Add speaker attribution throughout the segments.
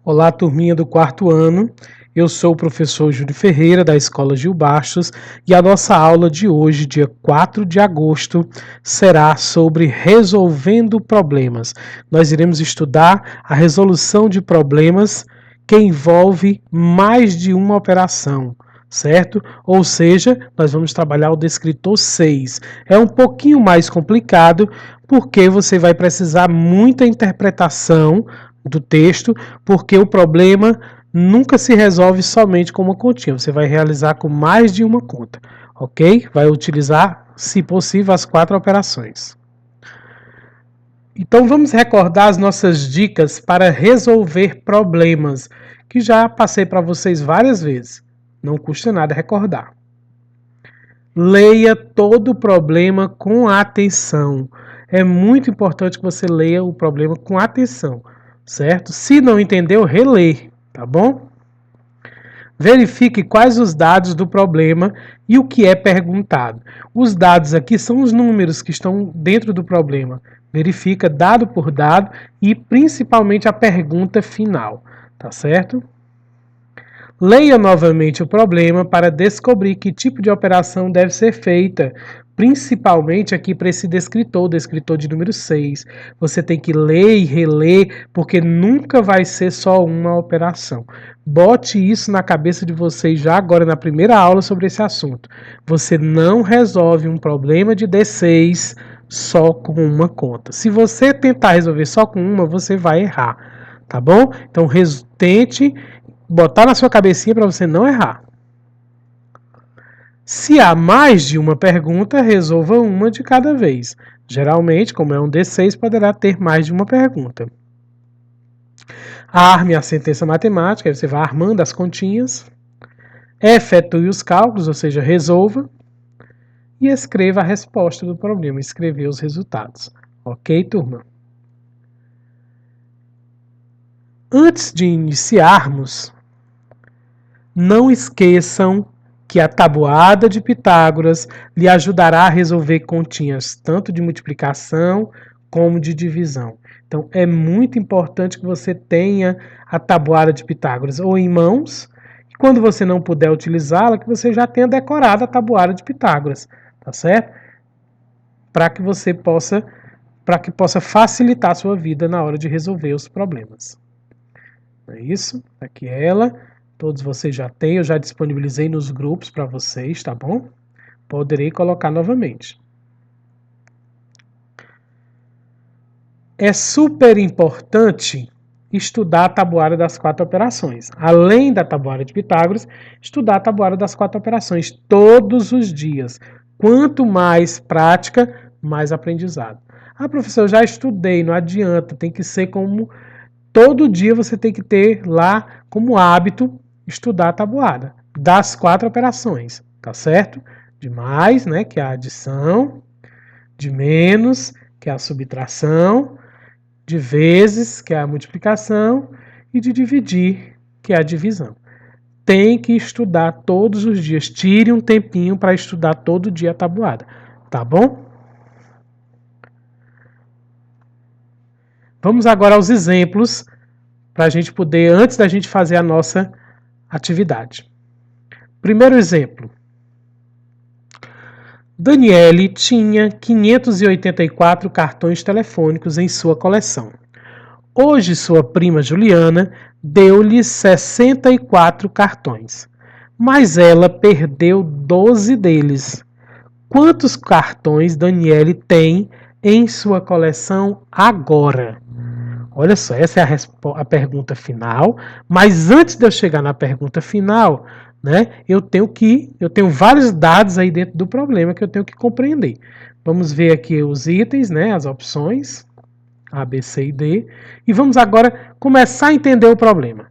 Speaker 1: Olá, turminha do quarto ano. Eu sou o professor Júlio Ferreira, da Escola Gil Bastos, e a nossa aula de hoje, dia 4 de agosto, será sobre resolvendo problemas. Nós iremos estudar a resolução de problemas que envolve mais de uma operação, certo? Ou seja, nós vamos trabalhar o descritor 6. É um pouquinho mais complicado, porque você vai precisar muita interpretação do texto, porque o problema nunca se resolve somente com uma continha. Você vai realizar com mais de uma conta, ok? Vai utilizar, se possível, as 4 operações. Então vamos recordar as nossas dicas para resolver problemas, que já passei para vocês várias vezes. Não custa nada recordar. Leia todo o problema com atenção. É muito importante que você leia o problema com atenção, certo? Se não entendeu, relê, tá bom? Verifique quais os dados do problema e o que é perguntado. Os dados aqui são os números que estão dentro do problema. Verifica dado por dado e principalmente a pergunta final, tá certo? Leia novamente o problema para descobrir que tipo de operação deve ser feita, principalmente aqui para esse descritor, o descritor de número 6. Você tem que ler e reler, porque nunca vai ser só uma operação. Bote isso na cabeça de vocês já agora na primeira aula sobre esse assunto. Você não resolve um problema de D6 só com uma conta. Se você tentar resolver só com uma, você vai errar, tá bom? Então tente botar na sua cabecinha para você não errar. Se há mais de uma pergunta, resolva uma de cada vez. Geralmente, como é um D6, poderá ter mais de uma pergunta. Arme a sentença matemática, aí você vai armando as continhas. Efetue os cálculos, ou seja, resolva. E escreva a resposta do problema, escrever os resultados. Ok, turma? Antes de iniciarmos, não esqueçam que a tabuada de Pitágoras lhe ajudará a resolver continhas tanto de multiplicação como de divisão. Então, é muito importante que você tenha a tabuada de Pitágoras ou em mãos, e quando você não puder utilizá-la, que você já tenha decorado a tabuada de Pitágoras, tá certo? Para que possa facilitar a sua vida na hora de resolver os problemas. É isso? Aqui é ela. Todos vocês já têm, eu já disponibilizei nos grupos para vocês, tá bom? Poderei colocar novamente. É super importante estudar a tabuada das 4 operações. Além da tabuada de Pitágoras, estudar a tabuada das 4 operações todos os dias. Quanto mais prática, mais aprendizado. Ah, professor, eu já estudei, não adianta, tem que ser como... Todo dia você tem que ter lá como hábito estudar a tabuada das 4 operações, tá certo? De mais, né, que é a adição, de menos, que é a subtração, de vezes, que é a multiplicação, e de dividir, que é a divisão. Tem que estudar todos os dias. Tire um tempinho para estudar todo dia a tabuada, tá bom? Vamos agora aos exemplos para a gente poder, antes da gente fazer a nossa atividade. Primeiro exemplo. Daniele tinha 584 cartões telefônicos em sua coleção. Hoje sua prima Juliana deu-lhe 64 cartões, mas ela perdeu 12 deles. Quantos cartões Daniele tem em sua coleção agora? Olha só, essa é a pergunta final, mas antes de eu chegar na pergunta final, né, eu tenho vários dados aí dentro do problema que eu tenho que compreender. Vamos ver aqui os itens, né, as opções, A, B, C e D, e vamos agora começar a entender o problema.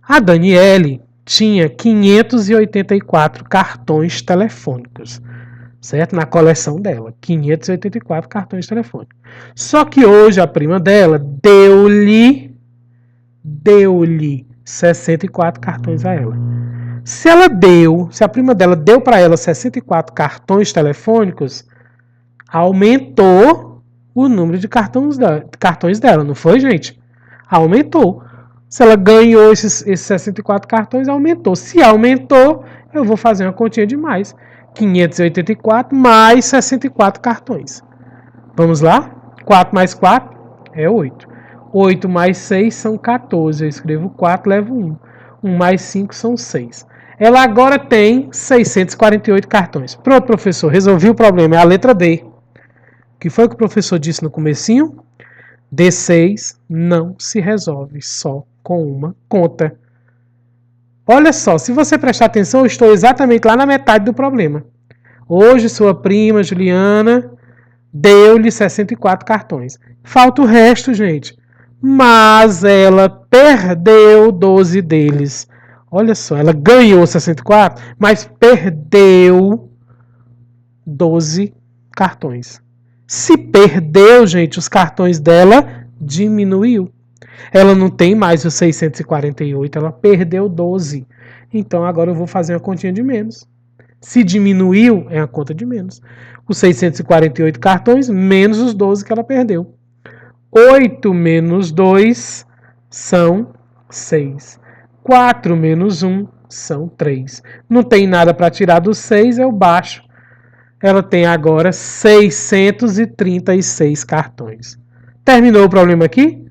Speaker 1: A Daniele tinha 584 cartões telefônicos, certo? Na coleção dela, 584 cartões telefônicos. Só que hoje a prima dela deu-lhe 64 cartões a ela. Se a prima dela deu para ela 64 cartões telefônicos, aumentou o número de cartões dela, não foi, gente? Aumentou. Se ela ganhou esses 64 cartões, aumentou. Se aumentou, eu vou fazer uma continha de mais. 584 mais 64 cartões. Vamos lá? 4 mais 4 é 8. 8 mais 6 são 14. Eu escrevo 4, levo 1. 1 mais 5 são 6. Ela agora tem 648 cartões. Pronto, professor, resolvi o problema. É a letra D. O que foi que o professor disse no comecinho? D6 não se resolve só com uma conta. Olha só, se você prestar atenção, eu estou exatamente lá na metade do problema. Hoje, sua prima, Juliana, deu-lhe 64 cartões. Falta o resto, gente. Mas ela perdeu 12 deles. Olha só, ela ganhou 64, mas perdeu 12 cartões. Se perdeu, gente, os cartões dela diminuiu. Ela não tem mais os 648, ela perdeu 12. Então agora eu vou fazer uma continha de menos. Se diminuiu, é a conta de menos. Os 648 cartões menos os 12 que ela perdeu. 8 menos 2 são 6. 4 menos 1 são 3. Não tem nada para tirar do 6, eu baixo. Ela tem agora 636 cartões. Terminou o problema aqui?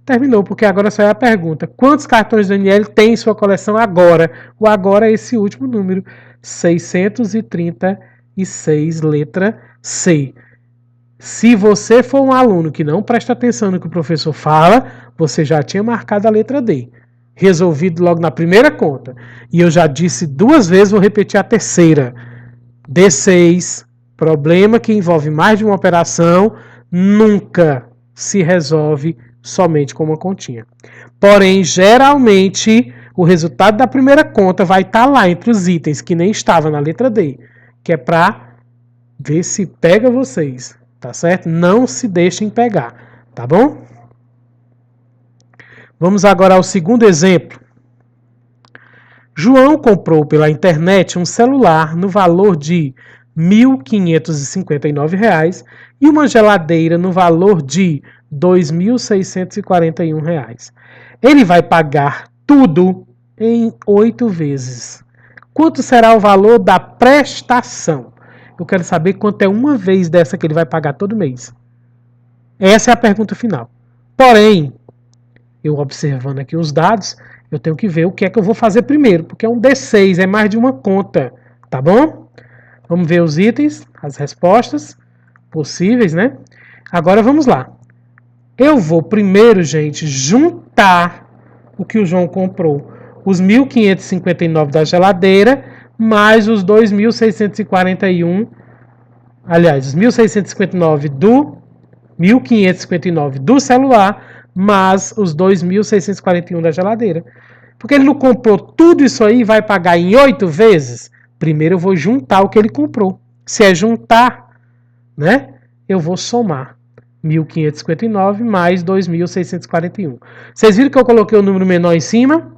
Speaker 1: Terminou, porque agora só é a pergunta. Quantos cartões Daniele tem em sua coleção agora? O agora é esse último número. 636, letra C. Se você for um aluno que não presta atenção no que o professor fala, você já tinha marcado a letra D. Resolvido logo na primeira conta. E eu já disse 2 vezes, vou repetir a terceira. D6, problema que envolve mais de uma operação, nunca se resolve somente com uma continha. Porém, geralmente, o resultado da primeira conta vai estar lá entre os itens que nem estava na letra D, que é para ver se pega vocês, tá certo? Não se deixem pegar, tá bom? Vamos agora ao segundo exemplo. João comprou pela internet um celular no valor de R$ 1.559 e uma geladeira no valor de R$ 2.641. Ele vai pagar tudo em 8 vezes. Quanto será o valor da prestação? Eu quero saber quanto é uma vez dessa que ele vai pagar todo mês. Essa é a pergunta final. Porém, eu observando aqui os dados, eu tenho que ver o que é que eu vou fazer primeiro, porque é um D6, é mais de uma conta, tá bom? Vamos ver os itens, as respostas possíveis, né? Agora vamos lá. Eu vou primeiro, gente, juntar o que o João comprou. Os 1.559 da geladeira, mais os 2.641, aliás, os 1.659 do 1.559 do celular, mais os 2.641 da geladeira. Porque ele não comprou tudo isso aí e vai pagar em 8 vezes? Primeiro eu vou juntar o que ele comprou. Se é juntar, né? Eu vou somar 1.559 mais 2.641. Vocês viram que eu coloquei o número menor em cima?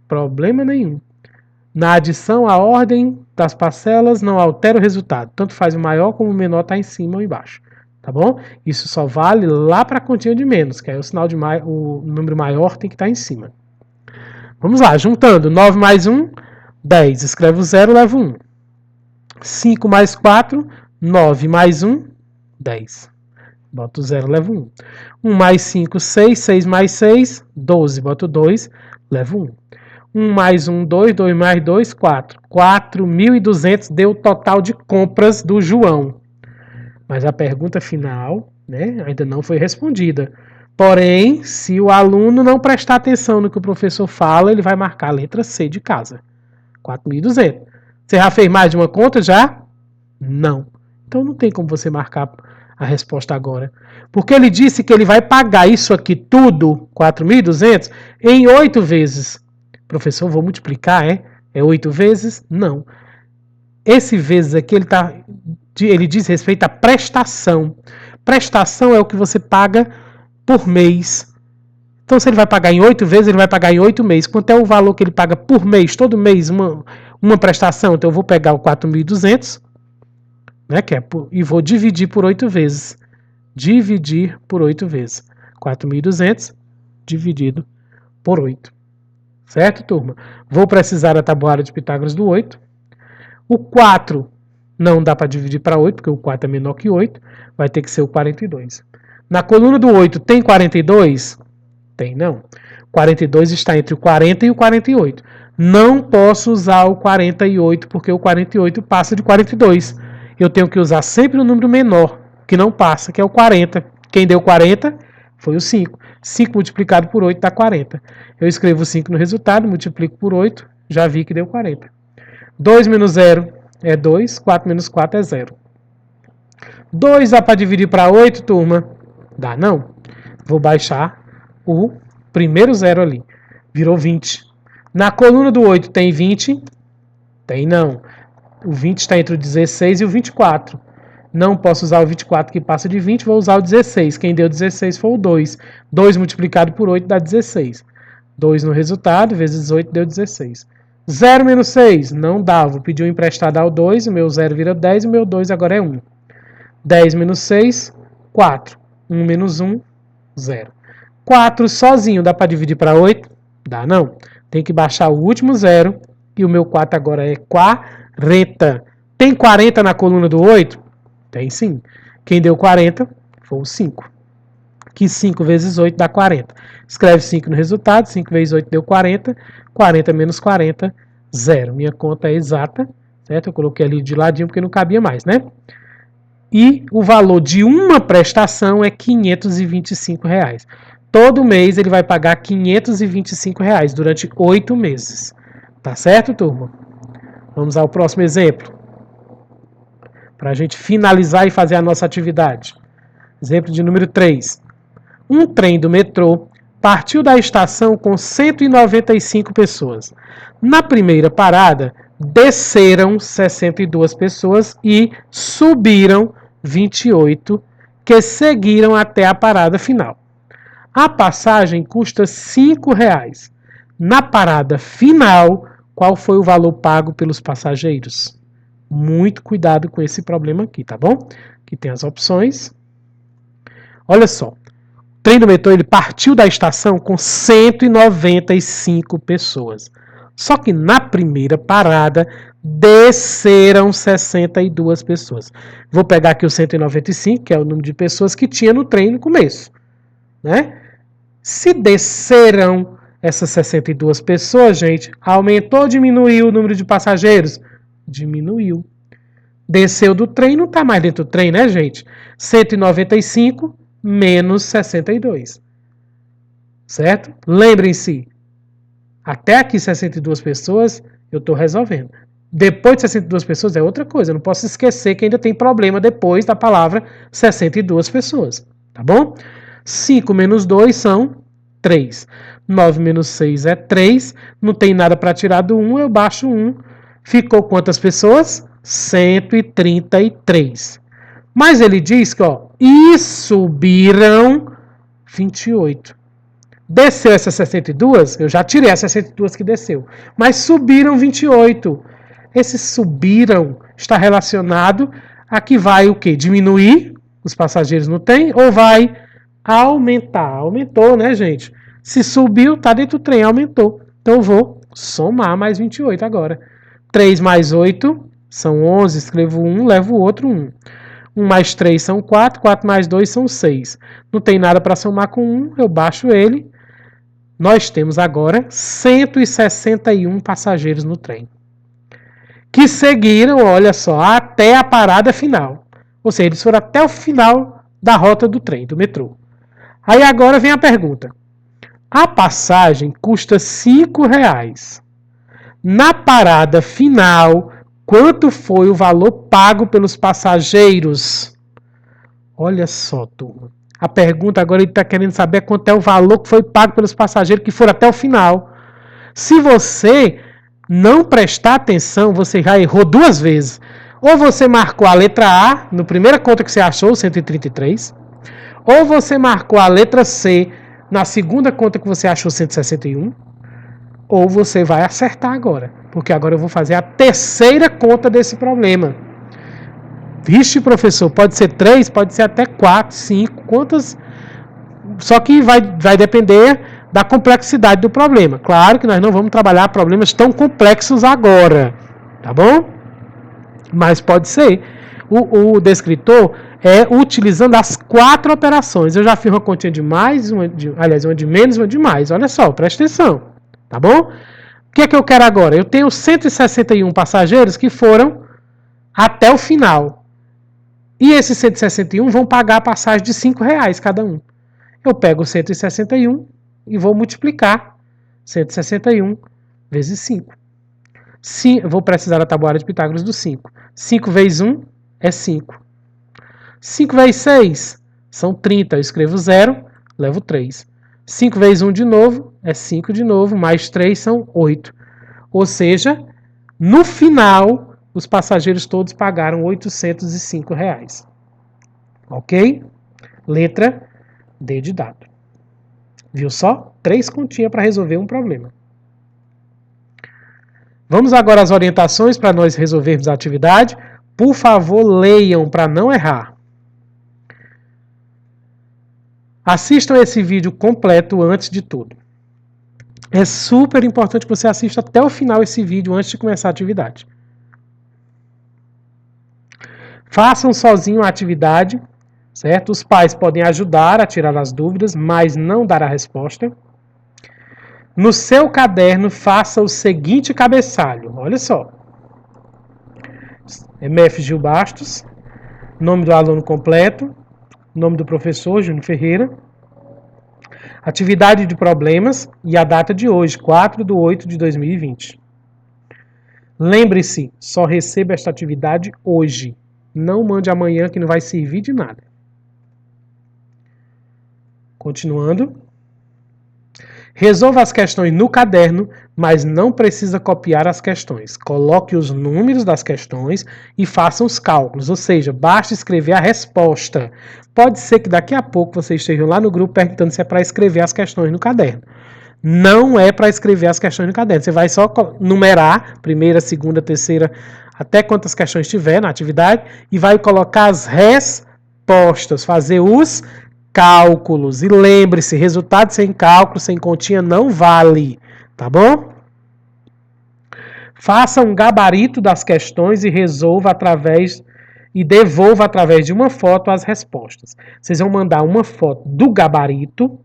Speaker 1: Problema nenhum. Na adição, a ordem das parcelas não altera o resultado. Tanto faz o maior como o menor está em cima ou embaixo. Tá bom? Isso só vale lá para a continha de menos, que aí o sinal de o número maior tem que estar em cima. Vamos lá, juntando 9 mais 1, 10. Escrevo 0, levo 1. 5 mais 4, 9 mais 1, 10. Boto 0, levo 1. 1 mais 5, 6. 6 mais 6, 12. Boto 2, levo 1. 1 mais 1, 2. 2 mais 2, 4. 4.200 deu o total de compras do João. Mas a pergunta final, né, ainda não foi respondida. Porém, se o aluno não prestar atenção no que o professor fala, ele vai marcar a letra C de casa. 4.200. Você já fez mais de uma conta já? Não. Então não tem como você marcar a resposta agora. Porque ele disse que ele vai pagar isso aqui tudo, 4.200, em 8 vezes. Professor, vou multiplicar, é? É 8 vezes? Não. Esse vezes aqui, ele diz respeito à prestação. Prestação é o que você paga por mês. Então, se ele vai pagar em 8 vezes, ele vai pagar em 8 meses. Quanto é o valor que ele paga por mês, todo mês, uma prestação? Então, eu vou pegar o 4.200, né, e vou dividir por 8 vezes. Dividir por 8 vezes. 4.200 dividido por 8. Certo, turma? Vou precisar da tabuada de Pitágoras do 8. O 4 não dá para dividir para 8, porque o 4 é menor que 8. Vai ter que ser o 42. Na coluna do 8 tem 42? Tem não. 42 está entre o 40 e o 48. Não posso usar o 48, porque o 48 passa de 42. Eu tenho que usar sempre um número menor, que não passa, que é o 40. Quem deu 40 foi o 5. 5 multiplicado por 8 dá 40. Eu escrevo 5 no resultado, multiplico por 8, já vi que deu 40. 2 menos 0 é 2, 4 menos 4 é 0. 2 dá para dividir para 8, turma? Dá não. Vou baixar o primeiro 0 ali. Virou 20. Na coluna do 8 tem 20? Tem não. O 20 está entre o 16 e o 24. Não posso usar o 24 que passa de 20, vou usar o 16. Quem deu 16 foi o 2. 2 multiplicado por 8 dá 16. 2 no resultado, vezes 8 deu 16. 0 menos 6, não dá. Vou pedir um emprestado ao 2, o meu 0 vira 10, o meu 2 agora é 1. 10 menos 6, 4. 1 menos 1, 0. 4 sozinho dá para dividir para 8? Dá não. Tem que baixar o último 0 e o meu 4 agora é 40. Tem 40 na coluna do 8? Tem sim. Quem deu 40 foi o 5. Que 5 vezes 8 dá 40. Escreve 5 no resultado. 5 vezes 8 deu 40. 40 menos 40, 0. Minha conta é exata. Certo? Eu coloquei ali de ladinho porque não cabia mais, né? E o valor de uma prestação é R$ 525. Todo mês ele vai pagar R$ 525 durante 8 meses. Tá certo, turma? Vamos ao próximo exemplo. Para a gente finalizar e fazer a nossa atividade. Exemplo de número 3. Um trem do metrô partiu da estação com 195 pessoas. Na primeira parada, desceram 62 pessoas e subiram 28, que seguiram até a parada final. A passagem custa R$ 5. Na parada final, qual foi o valor pago pelos passageiros? Muito cuidado com esse problema aqui, tá bom? Aqui tem as opções. Olha só. O trem do metrô ele partiu da estação com 195 pessoas. Só que na primeira parada desceram 62 pessoas. Vou pegar aqui o 195, que é o número de pessoas que tinha no trem no começo, né? Se desceram essas 62 pessoas, gente, aumentou ou diminuiu o número de passageiros? Diminuiu. Desceu do trem, não está mais dentro do trem, né, gente? 195 menos 62. Certo? Lembrem-se, até aqui 62 pessoas, eu estou resolvendo. Depois de 62 pessoas é outra coisa. Eu não posso esquecer que ainda tem problema depois da palavra 62 pessoas. Tá bom? 5 menos 2 são 3. 9 menos 6 é 3. Não tem nada para tirar do 1, eu baixo 1. Ficou quantas pessoas? 133. Mas ele diz que, e subiram 28. Desceu essas 62, eu já tirei as 62 que desceu. Mas subiram 28. Esse subiram está relacionado a que vai o quê? Diminuir os passageiros no trem ou vai aumentar? Aumentou, né, gente? Se subiu, tá dentro do trem, aumentou. Então eu vou somar mais 28 agora. 3 mais 8 são 11, escrevo 1, levo o outro 1. 1 mais 3 são 4, 4 mais 2 são 6. Não tem nada para somar com 1, eu baixo ele. Nós temos agora 161 passageiros no trem. Que seguiram, olha só, até a parada final. Ou seja, eles foram até o final da rota do trem, do metrô. Aí agora vem a pergunta. A passagem custa R$ 5. Na parada final, quanto foi o valor pago pelos passageiros? Olha só, turma. A pergunta agora ele está querendo saber quanto é o valor que foi pago pelos passageiros que foram até o final. Se você não prestar atenção, você já errou duas vezes. Ou você marcou a letra A, na primeira conta que você achou, 133. Ou você marcou a letra C, na segunda conta que você achou, 161. Ou você vai acertar agora. Porque agora eu vou fazer a terceira conta desse problema. Vixe, professor, pode ser 3, pode ser até 4, 5, quantas... Só que vai depender da complexidade do problema. Claro que nós não vamos trabalhar problemas tão complexos agora, tá bom? Mas pode ser. O descritor é utilizando as 4 operações. Eu já fiz uma continha de mais, uma de menos e uma de mais. Olha só, presta atenção, tá bom? O que é que eu quero agora? Eu tenho 161 passageiros que foram até o final. E esses 161 vão pagar a passagem de R$5 cada um. Eu pego 161 e vou multiplicar 161 vezes 5. Eu vou precisar da tabuada de Pitágoras do 5. 5 vezes 1 é 5. 5 vezes 6 são 30. Eu escrevo 0, levo 3. 5 vezes 1 de novo é 5 de novo, mais 3 são 8. Ou seja, no final, os passageiros todos pagaram R$805. Ok? Letra D de dado. Viu só? 3 continhas para resolver um problema. Vamos agora às orientações para nós resolvermos a atividade. Por favor, leiam para não errar. Assistam esse vídeo completo antes de tudo. É super importante que você assista até o final esse vídeo antes de começar a atividade. Façam sozinho a atividade, certo? Os pais podem ajudar a tirar as dúvidas, mas não dar a resposta. No seu caderno, faça o seguinte cabeçalho. Olha só. MF Gil Bastos, nome do aluno completo, nome do professor Júnior Ferreira, atividade de problemas e a data de hoje, 4/8/2020. Lembre-se, só receba esta atividade hoje. Não mande amanhã que não vai servir de nada. Continuando. Resolva as questões no caderno, mas não precisa copiar as questões. Coloque os números das questões e faça os cálculos, ou seja, basta escrever a resposta. Pode ser que daqui a pouco vocês estejam lá no grupo perguntando se é para escrever as questões no caderno. Não é para escrever as questões no caderno. Você vai só numerar, primeira, segunda, terceira, até quantas questões tiver na atividade, e vai colocar as respostas, fazer os cálculos. E lembre-se, resultado sem cálculo, sem continha, não vale. Tá bom? Faça um gabarito das questões e resolva e devolva através de uma foto as respostas. Vocês vão mandar uma foto do gabarito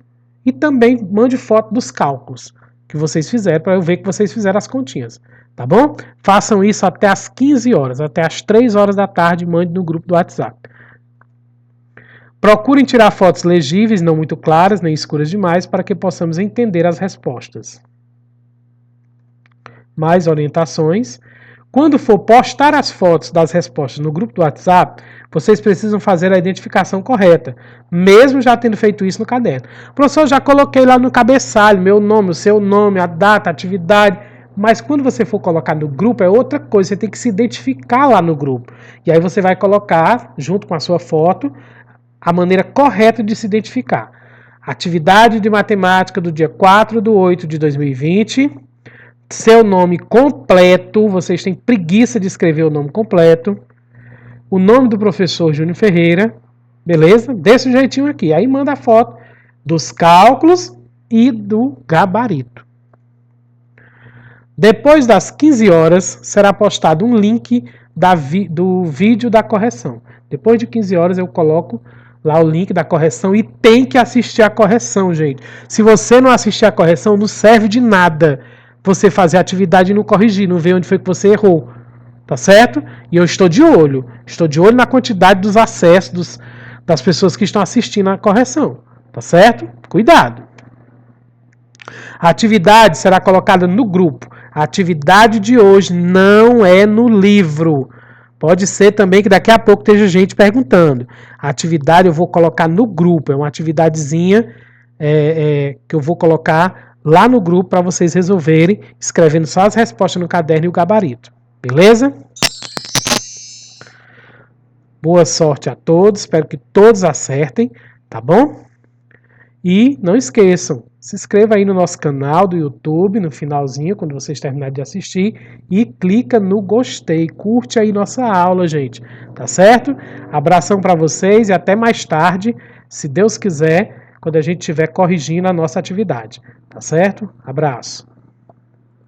Speaker 1: e também mande foto dos cálculos que vocês fizeram, para eu ver que vocês fizeram as continhas. Tá bom? Façam isso até às 15 horas, até às 3 horas da tarde, mande no grupo do WhatsApp. Procurem tirar fotos legíveis, não muito claras, nem escuras demais, para que possamos entender as respostas. Mais orientações. Quando for postar as fotos das respostas no grupo do WhatsApp, vocês precisam fazer a identificação correta, mesmo já tendo feito isso no caderno. Professor, já coloquei lá no cabeçalho meu nome, o seu nome, a data, a atividade, mas quando você for colocar no grupo é outra coisa, você tem que se identificar lá no grupo. E aí você vai colocar, junto com a sua foto, a maneira correta de se identificar. Atividade de matemática do dia 4/8/2020. Seu nome completo. Vocês têm preguiça de escrever o nome completo. O nome do professor Júnior Ferreira. Beleza? Desse jeitinho aqui. Aí manda a foto dos cálculos e do gabarito. Depois das 15 horas, será postado um link do vídeo da correção. Depois de 15 horas eu coloco lá o link da correção e tem que assistir a correção, gente. Se você não assistir a correção, não serve de nada você fazer a atividade e não corrigir, não ver onde foi que você errou. Tá certo? E eu estou de olho. Estou de olho na quantidade dos acessos das pessoas que estão assistindo a correção. Tá certo? Cuidado. A atividade será colocada no grupo. A atividade de hoje não é no livro. Pode ser também que daqui a pouco esteja gente perguntando. A atividade eu vou colocar no grupo. É uma atividadezinha que eu vou colocar lá no grupo para vocês resolverem, escrevendo só as respostas no caderno e o gabarito. Beleza? Boa sorte a todos. Espero que todos acertem. Tá bom? E não esqueçam, se inscreva aí no nosso canal do YouTube, no finalzinho, quando vocês terminarem de assistir, e clica no gostei, curte aí nossa aula, gente, tá certo? Abração para vocês e até mais tarde, se Deus quiser, quando a gente estiver corrigindo a nossa atividade. Tá certo? Abraço.